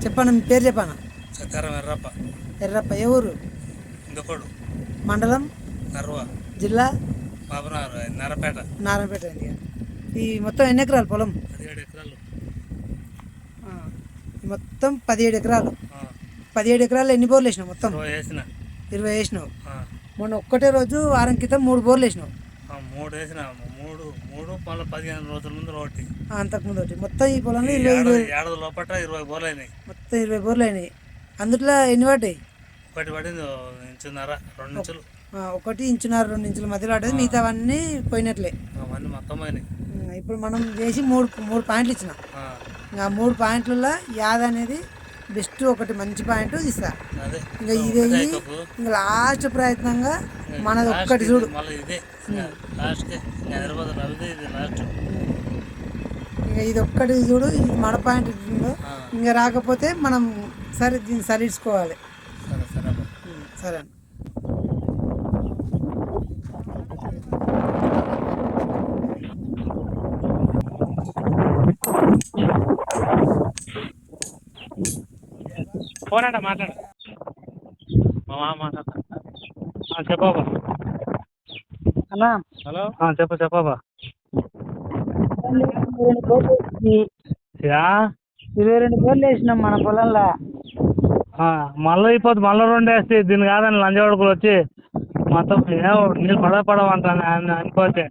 చెప్పండి, మీ పేరు చెప్పాను. సత్యారం ఎర్రప్ప. ఎర్రప్ప ఏ ఊరు? ఇందుకోడు మండలం, నర్వ, జిల్లా బాబునారు, నారపేట. నారాయణపేట అండి. ఈ మొత్తం ఎన్ని ఎకరాలు పొలం? 17 ఎకరాలు. ఈ మొత్తం 17 ఎకరాలు. ఆ, 17 ఎకరాలు ఎన్ని బోర్లు వేసినావు? మొత్తం 20 వేసిన. 20 వేసినావు. ఆ, మొన్న ఒక్కటే రోజు వారం క్రితం 3 బోర్లు వేసినావు. 3 వేసిన. మూడు మళ్ళీ 15 రోజుల ముందు ఒకటి. అంతకుముందు ఒకటి. మొత్తం ఈ పొలంలో ఏడాది లోపల 20 బోర్లు అయినాయి. మొత్తం 20 బోర్లు అయినాయి. అందులో ఎన్ని పడ్డాయి? ఒకటి పడింది, ఇంచున్నర, 2 ఇంచులు. 1 ఇంచున్నర 2 ఇంచుల మధ్యలో పడ్డది. మిగతావన్నీ పోయినట్లే. అవన్నీ మొత్తం పోయినాయి. ఇప్పుడు మనం చేసి మూడు పాయింట్లు ఇచ్చినాం. ఆ, ఇంకా 3 పాయింట్లలో యాద అనేది బెస్ట్, ఒకటి మంచి పాయింట్ ఇస్తా. అదే ఇంకా ఇదే ఇంకా లాస్ట్ ప్రయత్నంగా మనది ఒక్కటి చూడు. మళ్ళీ ఇదే లాస్ట్. హైదరాబాద్ రవిదే ఇది లాస్ట్. ఇంకా ఇది ఒక్కటి చూడు, ఇది మన పాయింట్ ఉందో. ఇంకా రాకపోతే మనం సరే దీన్ని సరిడ్చుకోవాలి. సరే సరే సరే అండి. ఫోన్ అంట మాట్లాడు. మాట్లాడతా. చెప్పాబా. అన్నా, హలో, చెప్పాబా. 22 బోర్లు వేసినాం మన పొలంలో. మళ్ళీ అయిపోతుంది. మళ్ళీ 2 వేస్తే దీన్ని కాదని లంజవాడుకులు వచ్చి మొత్తం నీళ్ళు పడవంటాను అనుకోతే.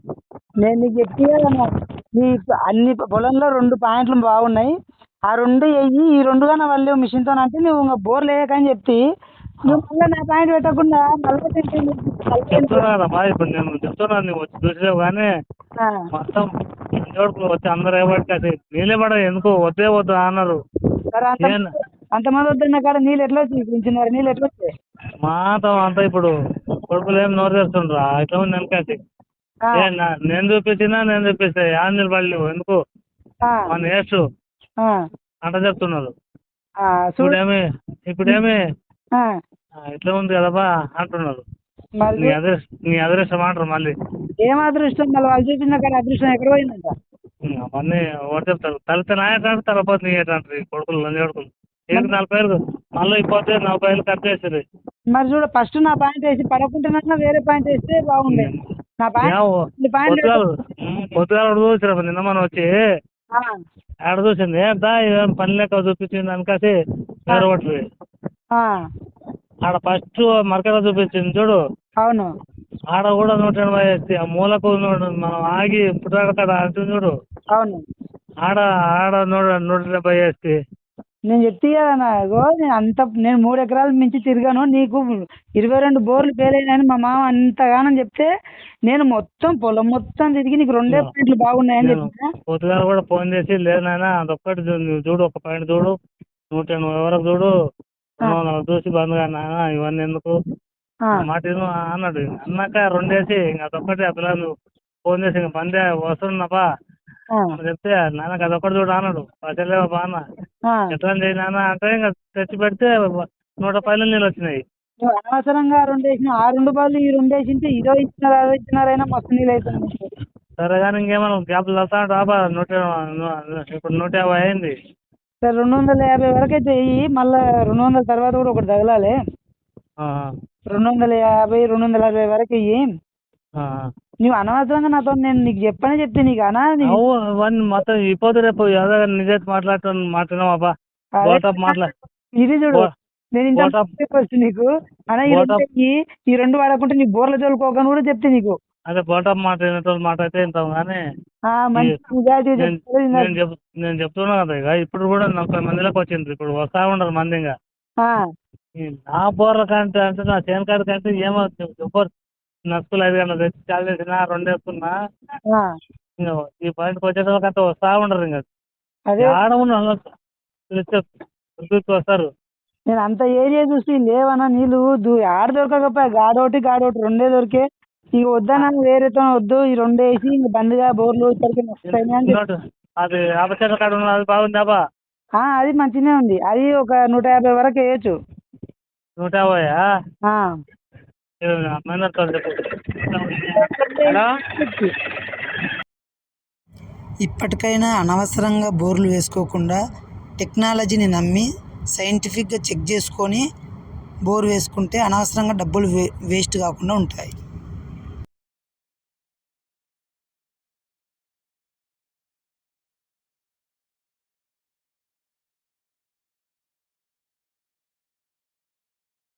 నేను నీకు చెప్పి నీ అన్ని పొలంలో 2 పాయింట్లు బాగున్నాయి. ఆ 2 వెయ్యి, ఈ 2 కానీ వాళ్ళు మిషన్తో అంటే నువ్వు ఇంకా బోర్లు వేయకని చెప్తే నువ్వు మళ్ళీ నా పాయింట్ పెట్టకుండా చెప్తున్నా. ఇప్పుడు నేను చెప్తున్నాను, నువ్వు వచ్చి చూసావు కానీ మొత్తం లంజవాడుకులు వచ్చి అందరు ఏమంటే నీళ్ళే పడ ఎందుకు వద్దు అన్నారు. అంతమంది వద్దన్న కాడ నీళ్ళు ఎట్లా వచ్చి నీళ్ళు ఎట్లా వచ్చాయి? మాతో అంతా ఇప్పుడు కొడుకులు ఏం నోరు తెస్తుండ్రా ఇట్లా ఉంది వెనకాసి. నేను చూపిస్తే ఆంజలు పడలేవు ఎందుకు మన వేస్ట్ అంట చెప్తున్నారు. ఇప్పుడేమి ఇట్లా ఉంది కదబా అంటున్నారు. నీ అదృష్టం అంటారు. మళ్ళీ ఏం అదృష్టం? మళ్ళీ వాళ్ళు చూపించిన కాడ అదృష్టం ఎక్కడ పోయిందంట? అవన్నీ ఒకటి చెప్తారు. తలితే నాయకంటే తలపోతే నీ ఏంటంటారు ఈ కొడుకులు లంజ కొడుకులు. 40,000 మళ్ళీ అయిపోతే 40,000 ఖర్చు చేసేది. మరి చూడ, ఫస్ట్ నా పాయింట్ వేసి పడకుంటున్నా వేరే పాయింట్ వేస్తే బాగుండే. నా పాయింట్ పొద్దుగా చూసిరా నిన్న మనం వచ్చి ఆడ చూసింది ఏంటా ఇదేం పని లెక్క చూపించింది అనుకాసి వేరే ఒకటి. ఆడ ఫస్ట్ మరకర చూపించింది చూడు. అవును, ఆడ కూడా 180 వేస్తే ఆ మూలకు మనం ఆగి పుట్టాడ అంటుంది చూడు. అవును, ఆడ 170 వేస్తే నేను చెప్తే కదన్నా. నేను 3 ఎకరాలు మించి తిరిగాను. నీకు 22 బోర్లు పేలైనాయని మా మామ అంతగానని చెప్తే నేను మొత్తం పొలం మొత్తం తిరిగి నీకు 2 పాయింట్లు బాగున్నాయని చెప్పిన. పొద్దుగా కూడా ఫోన్ చేసి లేదు నాయన అదొక్కటి చూడు, ఒక పాయింట్ చూడు, 180 వరకు చూడు, 200 చూసి బంద్ కానీ నాయన ఇవన్నీ ఎందుకు మాట అన్నాడు. అన్నాక 2 వేసి ఇంకా అదొక్కటి ఆ పిల్లలు ఫోన్ చేసి ఇంకా బందే వస్తున్నప్పా చెప్తే నాన్నకి అదొక్కటి చూడు అన్నాడు. చెల్లేవా బా అన్న ఎట్లా చేయి నాన్న అంటే ఇంకా తెచ్చి పెడితే 110 నీళ్ళు వచ్చినాయి. అనవసరంగా 2 వేసిన. ఆ 2 బదులు ఈ 2 వేసింటే ఇదో ఇచ్చినారైనా మస్తు నీళ్ళు అవుతుంది. సరే కానీ ఇంకేమన్నా గ్యాప్లు వెళ్తా రాబా. ఇప్పుడు 150 అయింది. సరే 250 వరకు అయితే వెయ్యి. మళ్ళీ 200 తర్వాత కూడా ఒకటి తగలాలి. 250, 260 వరకు వెయ్యి. నువ్వు అనవసరంగా నాతో నేను నీకు చెప్తే నీకు అవన్నీ మొత్తం ఇప్పుడు రేపు ఏదో నిజాయితీ మాట్లాడినావా ఇది చూడు. నేను ఇంకా చెప్పొచ్చు నీకు అన్నా ఈ 2 వాడకుంటే నీ బోర్ల చదువుకోకని కూడా చెప్తే నీకు. అదే బోటప్ మాట అయితే ఇంతాం కానీ నేను చెప్తున్నా కదా ఇక ఇప్పుడు కూడా 40 మందిలోకి వచ్చింది. ఇప్పుడు వస్తా ఉండరు మంది. ఇంకా నా బోర్ల కంటే అంటే నా చేను కాడి కంటే ఏమో ఎవరు నచ్చులు 5 గంటలు తెచ్చి చాలు చేసిన 2 వేసుకున్నా. ఇంకా ఈ పాయింట్కి వచ్చేటోళ్ళకంతా వస్తా ఉండరు. ఇంకా ఆడవును వస్తారు. నేను అంత ఏరియా చూసి లేవన్నా నీళ్ళు ఆడ దొరకకపోయా. గాడోటి 2 దొరికే. ఇక వద్దన్నా వేరేతో వద్దు, ఈ 2 వేసి ఇంక బండిగా బోర్లు అది ఆపచేత కాడ ఉన్నది. అది బాగుందాబా? అది మంచిగానే ఉంది. అది ఒక 150 వరకు వేయచ్చు. 150? ఇప్పటికైనా అనవసరంగా బోర్లు వేసుకోకుండా టెక్నాలజీని నమ్మి సైంటిఫిక్గా చెక్ చేసుకొని బోర్ వేసుకుంటే అనవసరంగా డబ్బులు వేస్ట్ కాకుండా ఉంటాయి.